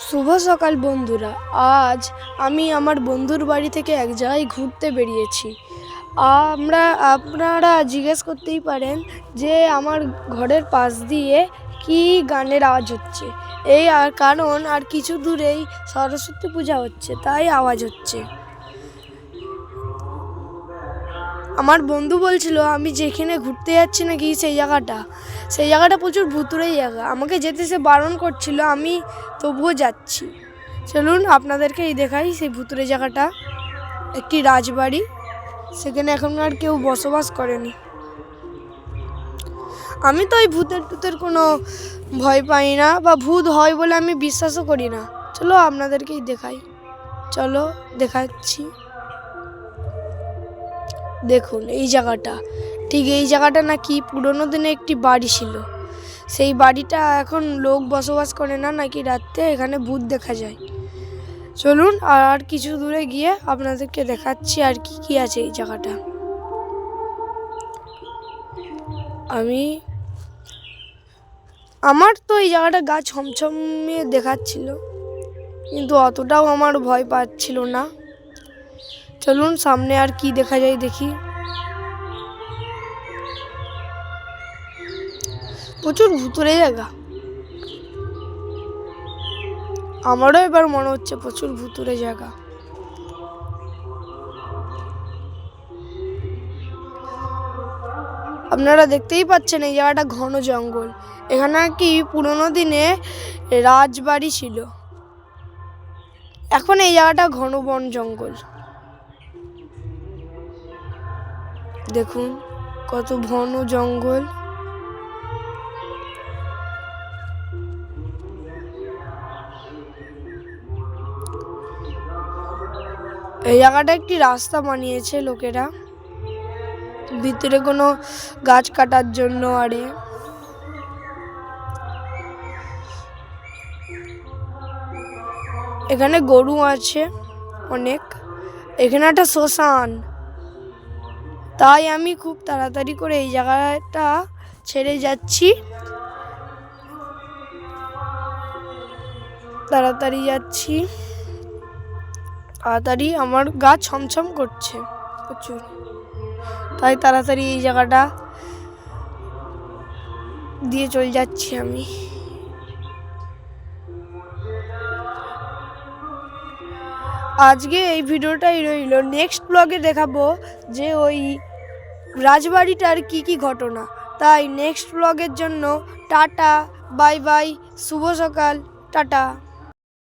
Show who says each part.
Speaker 1: শুভ সকাল বন্ধুরা। আজ আমি আমার বন্ধুর বাড়ি থেকে এক জায়গায় ঘুরতে বেরিয়েছি। আপনারা জিজ্ঞেস করতেই পারেন যে আমার ঘরের পাশ দিয়ে কি গানের আওয়াজ হচ্ছে। কারণ আর কিছু দূরেই সরস্বতী পূজা হচ্ছে, তাই আওয়াজ হচ্ছে। আমার বন্ধু বলছিল আমি যেখানে ঘুরতে যাচ্ছি নাকি সেই জায়গাটা প্রচুর ভুতুড়ে জায়গা। আমাকে যেতে সে বারণ করছিল, আমি তবুও যাচ্ছি। চলুন আপনাদেরকে দেখাই সেই ভুতুড়ে জায়গাটা। একটি রাজবাড়ি, সেখানে এখন আর কেউ বসবাস করেনি। আমি তো এই ভূতের কোনো ভয় পাই না, বা ভূত হয় বলে আমি বিশ্বাসও করি না। চলো আপনাদেরকেই দেখাই, চলো দেখাচ্ছি। দেখুন এই জায়গাটা, ঠিক এই জায়গাটা নাকি পুরোনো দিনে একটি বাড়ি ছিল। সেই বাড়িটা এখন লোক বসবাস করে না, নাকি রাত্রে এখানে ভূত দেখা যায়। চলুন আর কিছু দূরে গিয়ে আপনাদেরকে দেখাচ্ছি আর কি আছে এই জায়গাটা। আমার তো এই জায়গাটা গা ছমছমিয়ে দেখাচ্ছিল, কিন্তু অতটাও আমার ভয় পাচ্ছিল না। চলুন সামনে আর কি দেখা যায় দেখি। প্রচুর ভুতুড়ে জায়গা, আমারও এবার মনে হচ্ছে প্রচুর ভুতুড়ে জায়গা। আপনারা দেখতেই পাচ্ছেন এই জায়গাটা ঘন জঙ্গল। এখানে কি পুরোনো দিনে রাজবাড়ি ছিল। এখন এই জায়গাটা ঘন বন জঙ্গল। দেখুন কত ঘন জঙ্গল। এই জায়গাটা একটি রাস্তা বানিয়েছে লোকেরা, ভিতরে কোনো গাছ কাটার জন্য। এখানে গরু আছে অনেক। এখানে একটা শ্মশান, তাই আমি খুব তাড়াতাড়ি করে এই জায়গাটা ছেড়ে যাচ্ছি। তাড়াতাড়ি আমার গা ছমছম করছে প্রচুর, তাই তাড়াতাড়ি এই জায়গাটা দিয়ে চলে যাচ্ছি আমি। আজকে এই ভিডিওটাই রইল। নেক্সট ব্লগে দেখাবো যে ওই রাজবাড়িটার কি ঘটনা। তাই নেক্সট ব্লগের জন্য টাটা, বাই বাই, শুভ সকাল, টাটা।